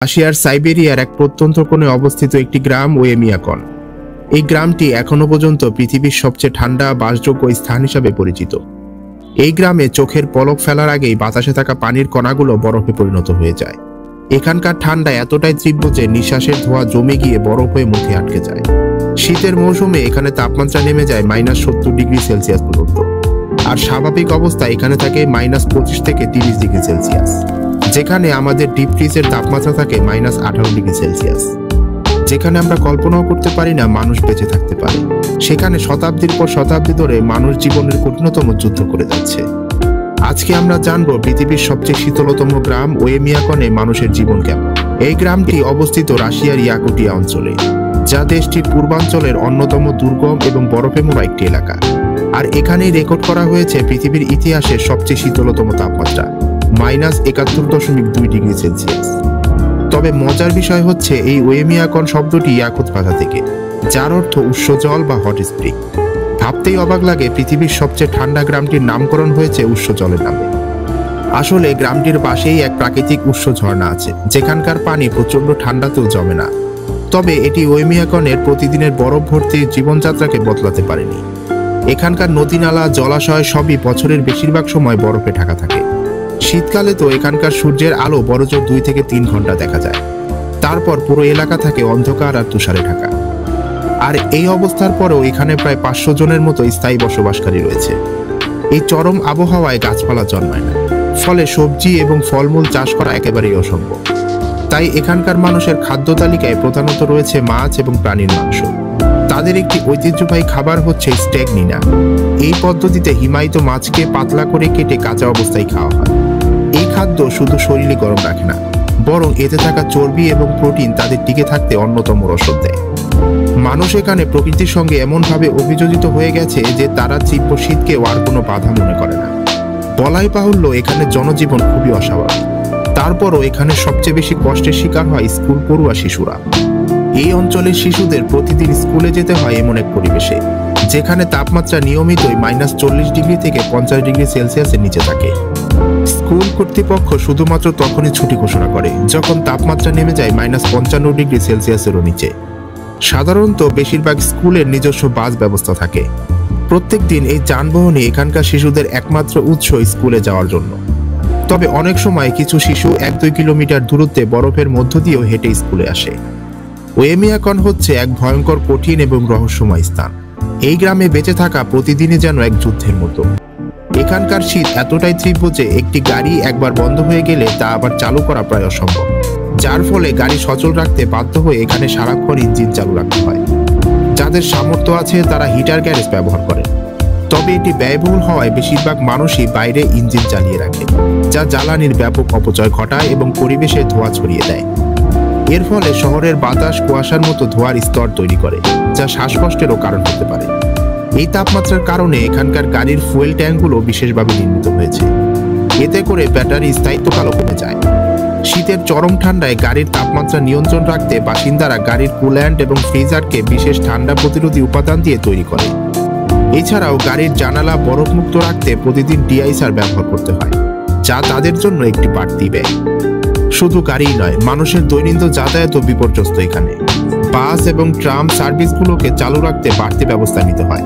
রাশিয়ার সাইবেরিয়ার এক প্রত্যন্ত কোণে অবস্থিত একটি গ্রাম ওয়েমিয়াকন। এই গ্রামটি এখনো পর্যন্ত পৃথিবীর সবচেয়ে ঠান্ডা বাসযোগ্য স্থান হিসাবে পরিচিত। এই গ্রামে চোখের পলক ফেলার আগেই বাতাসে থাকা পানির কণাগুলো বরফে পরিণত হয়ে যায়। এখানকার ঠান্ডা এতটাই তীব্র যে নিঃশ্বাসের ধোঁয়া জমে গিয়ে বরফ হয়ে মুখে আটকে যায়। শীতের মৌসুমে এখানে তাপমাত্রা নেমে যায় -70°C পর্যন্ত, আর স্বাভাবিক অবস্থায় এখানে থাকে -25 থেকে 30 ডিগ্রি সেলসিয়াস, যেখানে আমাদের ডিপ ফ্রিজের তাপমাত্রা থাকে -18°C। যেখানে আমরা কল্পনাও করতে পারি না মানুষ বেঁচে থাকতে পারে, সেখানে শতাব্দীর পর শতাব্দী ধরে মানুষ জীবনের কঠিনতম যুদ্ধ করে যাচ্ছে। আজকে আমরা জানবো পৃথিবীর সবচেয়ে শীতলতম গ্রাম ওয়েমিয়াকনে মানুষের জীবন কেমন। এই গ্রামটি অবস্থিত রাশিয়ার ইয়াকুটিয়া অঞ্চলে, যা দেশটির পূর্বাঞ্চলের অন্যতম দুর্গম এবং বরফে মোড়া একটি এলাকা। আর এখানেই রেকর্ড করা হয়েছে পৃথিবীর ইতিহাসের সবচেয়ে শীতলতম তাপমাত্রা -71.2°C। তবে মজার বিষয় হচ্ছে এই ওয়েমিয়াকন শব্দটি ইয়াকুত ভাষা থেকে, যার অর্থ উৎস জল বা হট স্প্রিং। ভাবতেই অবাক লাগে পৃথিবীর সবচেয়ে ঠান্ডা গ্রামটির নামকরণ হয়েছে উৎস জলের নামে। আসলে গ্রামটির পাশেই এক প্রাকৃতিক উৎস ঝর্ণা আছে, যেখানকার পানি প্রচন্ড ঠান্ডাতেও জমে না। তবে এটি ওয়েমিয়াকনের প্রতিদিনের বরফ ভর্তি জীবনযাত্রাকে বদলাতে পারেনি। এখানকার নদী নালা জলাশয় সবই বছরের বেশিরভাগ সময় বরফে ঢাকা থাকে। শীতকালে তো এখানকার সূর্যের আলো বড়জোর 2 থেকে 3 ঘন্টা দেখা যায়। তারপর পুরো এলাকা থাকে অন্ধকার আর তুষারে ঢাকা। আর এই অবস্থার পরেও এখানে প্রায় 500 জনের মতো স্থায়ী বসবাসকারী রয়েছে। এই চরম আবহাওয়ায় গাছপালা জন্মায় না, ফলে সবজি এবং ফলমূল চাষ করা একেবারেই অসম্ভব। তাই এখানকার মানুষের খাদ্য তালিকায় প্রধানত রয়েছে মাছ এবং প্রাণীর মাংস। তাদের একটি ঐতিহ্যবাহী খাবার হচ্ছে স্টেগনিনা। এই পদ্ধতিতে হিমায়িত মাছকে পাতলা করে কেটে কাঁচা অবস্থায় খাওয়া হয়। এই খাদ্য শুধু শরীরে গরম রাখে না, বরং এতে থাকা চর্বি এবং প্রোটিন তাদের টিকে থাকতে অন্যতম রসদ দেয়। মানুষ এখানে প্রকৃতির সঙ্গে এমনভাবে অভিযোজিত হয়ে গেছে যে তারা তীব্র শীতকেও আর কোনো বাধা মনে করে না। বলাই বাহুল্য এখানে জনজীবন খুবই অস্বাভাবিক। তারপরও এখানে সবচেয়ে বেশি কষ্টের শিকার হয় স্কুল পড়ুয়া শিশুরা। এই অঞ্চলের শিশুদের প্রতিদিন স্কুলে যেতে হয় এমন এক পরিবেশে, যেখানে তাপমাত্রা নিয়মিতই -40 থেকে 50°C নিচে থাকে। স্কুল কর্তৃপক্ষ শুধুমাত্র তখনই ছুটি ঘোষণা করে যখন তাপমাত্রা নেমে যায় -55°C নিচে। সাধারণত বেশিরভাগ স্কুলের নিজস্ব বাস ব্যবস্থা থাকে। প্রত্যেক দিন এই যানবাহনই এখানকার শিশুদের একমাত্র উৎস স্কুলে যাওয়ার জন্য। তবে অনেক সময় কিছু শিশু 1-2 কিলোমিটার দূরত্বে বরফের মধ্য দিয়েও হেঁটে স্কুলে আসে। ওয়েমিয়াকন হচ্ছে এক ভয়ঙ্কর, কঠিন এবং রহস্যময় স্থান। এই গ্রামে বেঁচে থাকা প্রতিদিনই যেন এক যুদ্ধের মতো। এখানকার শীত এতটাই তীব্র যে একটি গাড়ি একবার বন্ধ হয়ে গেলে তা আবার চালু করা প্রায় অসম্ভব, যার ফলে গাড়ি সচল রাখতে বাধ্য হয়ে এখানে সারাক্ষণ ইঞ্জিন চালু রাখতে হয়। যাদের সামর্থ্য আছে তারা হিটার গ্যারেজ ব্যবহার করে, তবে এটি ব্যয়বহুল হওয়ায় বেশিরভাগ মানুষই বাইরে ইঞ্জিন চালিয়ে রাখে, যা জ্বালানির ব্যাপক অপচয় ঘটায় এবং পরিবেশে ধোঁয়া ছড়িয়ে দেয়। এর ফলে শহরের বাতাস কুয়াশার মতো ধোঁয়ার স্তর তৈরি করে, যা শ্বাসকষ্টেরও কারণ হতে পারে। এই তাপমাত্রার কারণে এখানকার গাড়ির ফুয়েল ট্যাঙ্কগুলো বিশেষভাবে নির্মিত হয়েছে। এতে করে ব্যাটারির স্থায়িত্বকালও কমে যায়। শীতের চরম ঠান্ডায় গাড়ির তাপমাত্রা নিয়ন্ত্রণ রাখতে বাসিন্দারা গাড়ির কুল্যান্ট এবং ফ্রিজারকে বিশেষ ঠান্ডা প্রতিরোধী উপাদান দিয়ে তৈরি করে। এছাড়াও গাড়ির জানালা বরফমুক্ত রাখতে প্রতিদিন ডিআইসার ব্যবহার করতে হয়, যা তাদের জন্য একটি বাড়তি ব্যয়। শুধু গাড়িই নয়, মানুষের দৈনন্দিন যাতায়াতও বিপর্যস্ত। এখানে বাস এবং ট্রাম সার্ভিসগুলোকে চালু রাখতে বাড়তি ব্যবস্থা নিতে হয়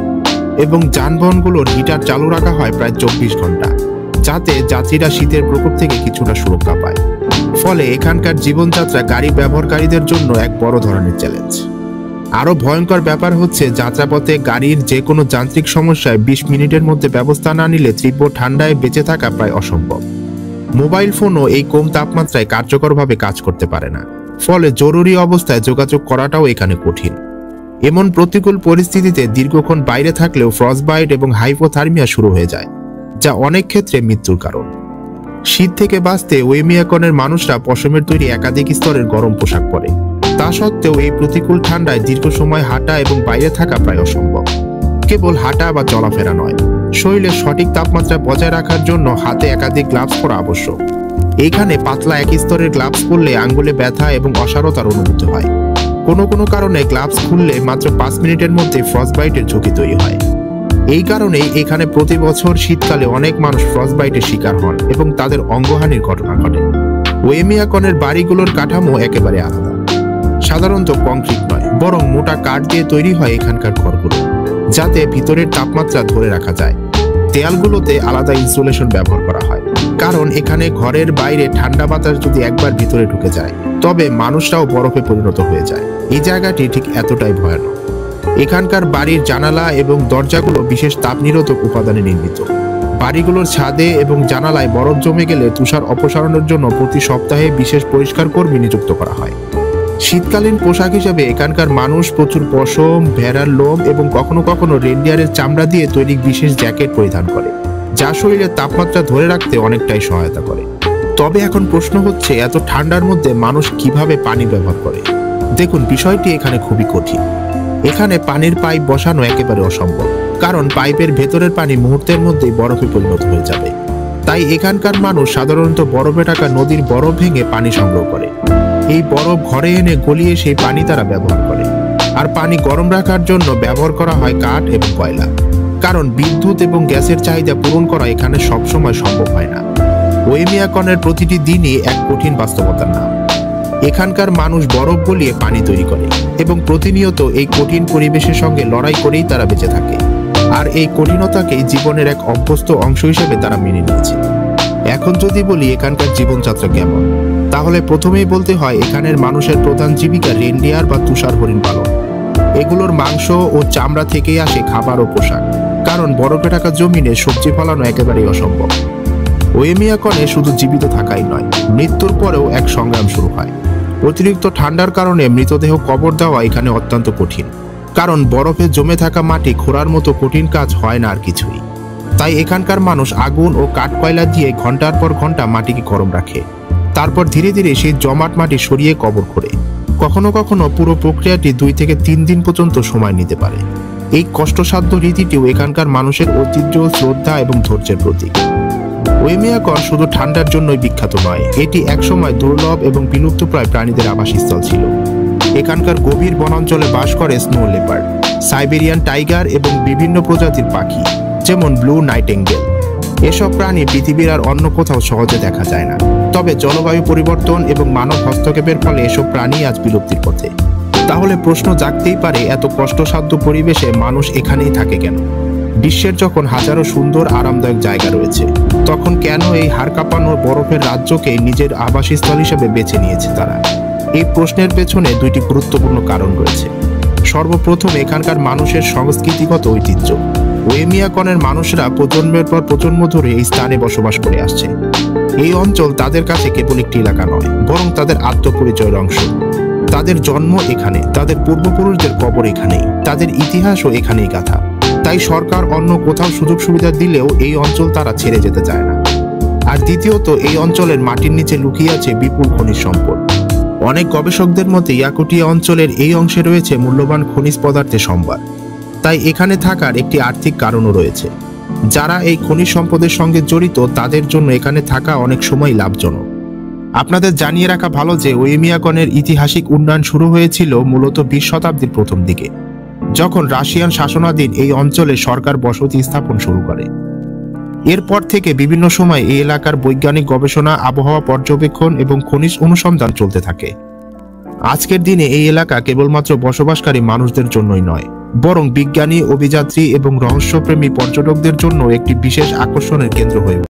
এবং যানবাহনগুলোর হিটার চালু রাখা হয় প্রায় 24 ঘন্টা, যাতে যাত্রীরা শীতের প্রকোপ থেকে কিছুটা সুরক্ষা পায়। ফলে এখানকার জীবনযাত্রা গাড়ি ব্যবহারকারীদের জন্য এক বড় ধরনের চ্যালেঞ্জ। আরও ভয়ঙ্কর ব্যাপার হচ্ছে যাত্রাপথে গাড়ির যে কোনো যান্ত্রিক সমস্যায় 20 মিনিটের মধ্যে ব্যবস্থা না নিলে তীব্র ঠান্ডায় বেঁচে থাকা প্রায় অসম্ভব। মোবাইল ফোনও এই কম তাপমাত্রায় কার্যকরভাবে কাজ করতে পারে না, ফলে জরুরি অবস্থায় যোগাযোগ করাটাও এখানে কঠিন। এমন প্রতিকূল পরিস্থিতিতে দীর্ঘক্ষণ বাইরে থাকলেও ফ্রস্টবাইট এবং হাইপোথার্মিয়া শুরু হয়ে যায়, যা অনেক ক্ষেত্রে মৃত্যুর কারণ। শীত থেকে বাঁচতে ওয়েমিয়াকনের মানুষরা পশমের তৈরি একাধিক স্তরের গরম পোশাক পরে। তা সত্ত্বেও এই প্রতিকূল ঠান্ডায় দীর্ঘ সময় হাঁটা এবং বাইরে থাকা প্রায় অসম্ভব। কেবল হাঁটা বা চলাফেরা নয়, শরীরের সঠিক তাপমাত্রা বজায় রাখার জন্য হাতে একাধিক গ্লাভস পরা আবশ্যক। এইখানে পাতলা এক স্তরের গ্লাভস পরলে আঙ্গুলে ব্যথা এবং অসারতার অনুভূতি হয়। কোনো কারণে গ্লাভস খুললে মাত্র 5 মিনিটের মধ্যে ফ্রস্টবাইটের ঝুঁকি তৈরি হয়। এই কারণেই এখানে প্রতি বছর শীতকালে অনেক মানুষ ফ্রস্টবাইটের শিকার হন এবং তাদের অঙ্গহানির ঘটনা ঘটে। ওয়েমিয়াকনের বাড়িগুলোর কাঠামো একেবারে আলাদা। সাধারণত কংক্রিট নয়, বরং মোটা কাঠ দিয়ে তৈরি হয় এখানকার ঘরগুলো, যাতে ভিতরের তাপমাত্রা ধরে রাখা যায়। দেয়ালগুলোতে আলাদা ইনসুলেশন ব্যবহার করা হয়, কারণ এখানে ঘরের বাইরে ঠান্ডা বাতাস যদি একবার ভিতরে ঢুকে যায় তবে মানুষরাও বরফে পরিণত হয়ে যায়। এই জায়গাটি ঠিক এতটাই ভয়ানক। এখানকার বাড়ির জানালা এবং দরজাগুলো বিশেষ তাপ নিরোধক উপাদানে নির্মিত। বাড়িগুলোর ছাদে এবং জানালায় বরফ জমে গেলে তুষার অপসারণের জন্য প্রতি সপ্তাহে বিশেষ পরিষ্কার কর্মী নিযুক্ত করা হয়। শীতকালীন পোশাক হিসেবে এখানকার মানুষ প্রচুর পশম, ভেড়ার লোম এবং কখনো কখনো রেনডিয়ারের চামড়া দিয়ে তৈরি বিশেষ জ্যাকেট পরিধান করে, যা শরীরের তাপমাত্রা ধরে রাখতে অনেকটাই সহায়তা করে। তবে এখন প্রশ্ন হচ্ছে, এত ঠান্ডার মধ্যে মানুষ কিভাবে পানি ব্যবহার করে? দেখুন, বিষয়টি এখানে খুবই কঠিন। এখানে পানির পাইপ বসানো একেবারে অসম্ভব, কারণ পাইপের ভেতরের পানি মুহূর্তের মধ্যেই বরফে পরিণত হয়ে যাবে। তাই এখানকার মানুষ সাধারণত বরফে ঢাকা নদীর বরফ ভেঙে পানি সংগ্রহ করে। এই বরফ ঘরে এনে গলিয়ে সেই পানি তারা ব্যবহার করে। আর পানি গরম রাখার জন্য ব্যবহার করা হয় কাঠ এবং কয়লা, কারণ বিদ্যুৎ এবং গ্যাসের চাহিদা পূরণ করা এখানে সবসময় সম্ভব হয় না। ওয়েমিয়াকনের প্রতিটি দিনই এক কঠিন বাস্তবতার নাম। এখানকার মানুষ বরফ গলিয়ে পানি তৈরি করে এবং প্রতিনিয়ত এই কঠিন পরিবেশের সঙ্গে লড়াই করেই তারা বেঁচে থাকে। আর এই কঠিনতাকেই জীবনের এক অভ্যস্ত অংশ হিসেবে তারা মেনে নিয়েছে। এখন যদি বলি এখানকার জীবনযাত্রা কেমন, তাহলে প্রথমেই বলতে হয় এখানের মানুষের প্রধান জীবিকা রেনডিয়ার বা তুষার হরিণ পালন। এগুলোর মাংস ও চামড়া থেকেই আসে খাবার ও পোশাক, কারণ বরফে ঢাকা জমিনে সবজি ফলানো একেবারেই অসম্ভব। ওয়েমিয়াকনে শুধু জীবিত থাকাই নয়, মৃত্যুর পরেও এক সংগ্রাম শুরু হয়। অতিরিক্ত ঠান্ডার কারণে মৃতদেহ কবর দেওয়া এখানে অত্যন্ত কঠিন, কারণ বরফে জমে থাকা মাটি খোঁড়ার মতো কঠিন কাজ হয় না আর কিছুই। তাই এখানকার মানুষ আগুন ও কাঠ কয়লা দিয়ে ঘন্টার পর ঘন্টা মাটিকে গরম রাখে, তারপর ধীরে ধীরে সেই জমাট মাটি সরিয়ে কবর করে। কখনো কখনো পুরো প্রক্রিয়াটি 2 থেকে 3 দিন পর্যন্ত সময় নিতে পারে। এই কষ্টসাধ্য রীতিটিও এখানকার মানুষের ঐতিহ্য, শ্রদ্ধা এবং ধৈর্যের প্রতীক। ওয়েমিয়াকন শুধু ঠান্ডার জন্যই বিখ্যাত নয়, এটি একসময় দুর্লভ এবং বিলুপ্তপ্রায় প্রাণীদের আবাসস্থল ছিল। এখানকার গভীর বনাঞ্চলে বাস করে স্নো লেপার্ড, সাইবেরিয়ান টাইগার এবং বিভিন্ন প্রজাতির পাখি, যেমন ব্লু নাইটিঙ্গেল। এসব প্রাণী পৃথিবীর আর অন্য কোথাও সহজে দেখা যায় না। তবে জলবায়ু পরিবর্তন এবং মানব হস্তক্ষেপের ফলে এসব প্রাণী আজ বিলুপ্তির পথে। তাহলে প্রশ্ন জাগতেই পারে, এত কষ্টসাধ্য পরিবেশে মানুষ এখানেই থাকে কেন? বিশ্বের যখন হাজারো সুন্দর আরামদায়ক জায়গা রয়েছে, তখন কেন এই হাড় কাঁপানো বরফের রাজ্যকে নিজের আবাসস্থল হিসেবে বেছে নিয়েছে তারা? এই প্রশ্নের পেছনে 2টি গুরুত্বপূর্ণ কারণ রয়েছে। সর্বপ্রথম, এখানকার মানুষের সংস্কৃতিগত ঐতিহ্য। ওয়েমিয়াকনের মানুষরা প্রজন্মের পর প্রজন্ম ধরে এই স্থানে বসবাস করে আসছে। এই অঞ্চল তাদের কাছে কেবল একটি এলাকা নয়, বরং তাদের আত্মপরিচয়ের অংশ। তাদের জন্ম এখানে, তাদের পূর্বপুরুষদের কবর এখানেই, তাদের ইতিহাসও এখানেই গাথা। তাই সরকার অন্য কোথাও সুযোগ সুবিধা দিলেও এই অঞ্চল তারা ছেড়ে যেতে চায় না। আর দ্বিতীয়ত, এই অঞ্চলের মাটির নিচে লুকিয়ে আছে বিপুল খনিজ সম্পদ। অনেক গবেষকদের মতে ইয়াকুটিয়া অঞ্চলের এই অংশে রয়েছে মূল্যবান খনিজ পদার্থের সম্ভার। তাই এখানে থাকার একটি আর্থিক কারণও রয়েছে। যারা এই খনিজ সম্পদের সঙ্গে জড়িত তাদের জন্য এখানে থাকা অনেক সময় লাভজনক। আপনাদের জানিয়ে রাখা ভালো যে ওয়েমিয়াকনের ঐতিহাসিক উন্নয়ন শুরু হয়েছিল মূলত 20 শতাব্দীর প্রথম দিকে, যখন রাশিয়ান শাসনাধীন এই অঞ্চলে সরকার বসতি স্থাপন শুরু করে। এরপর থেকে বিভিন্ন সময় এই এলাকার বৈজ্ঞানিক গবেষণা, আবহাওয়া পর্যবেক্ষণ এবং খনিজ অনুসন্ধান চলতে থাকে। আজকের দিনে এই এলাকা কেবলমাত্র বসবাসকারী মানুষদের জন্যই নয়, বরং বিজ্ঞানী, অভিযাত্রী এবং রহস্যপ্রেমী পর্যটকদের জন্য একটি বিশেষ আকর্ষণের কেন্দ্র হয়ে